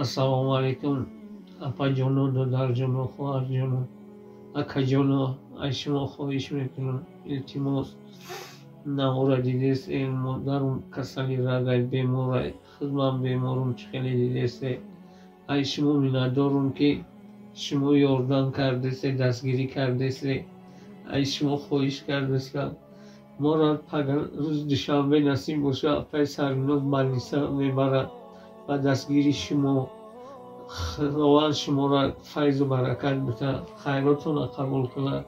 Assalomu alaykum apajonu, dodarjonu, xo'arjonu, akajonu. Ayshimo xohish میکنم iltimos نموردیدست این مادرم کسانی رگای بیماره خدمت بیمارم چخیلی دیدسته ayshimo minnatdorم که شما یاردم کردسته دستگیری کردسته ayshimo خواهش کردسته ما را روز دوشنبه نصیب باشه پای سرنوز مجلسه میبرد و دستگیری شما خداوند شما را فیض و برکت بده خیراتون را قبول کنه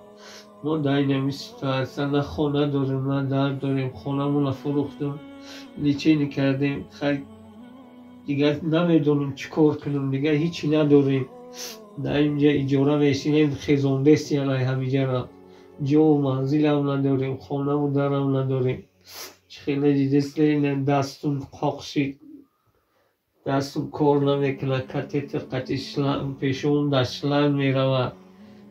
ما در این سیتواسیون نه خانه داریم نه در داریم خانه‌مون را فروختیم لیچینی کردیم خیلی دیگه نمیدونیم چی کار کنیم دیگه هیچی نداریم در اینجا اجاره میشینیم خیزاندستی علی همینجا را جا و منزل هم نداریم خانه و در هم نداریم خیلی دیدست دستون قاقشید دستون کار نمیکنه کتیتر قطعی پیشون در شلنگ میروه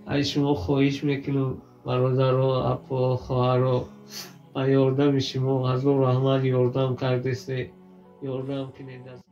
ayshimo خواهش میکنم برادرها اپا خواهرها و یاردم شما هزار رحمت یاردم کردسته یاردم کنید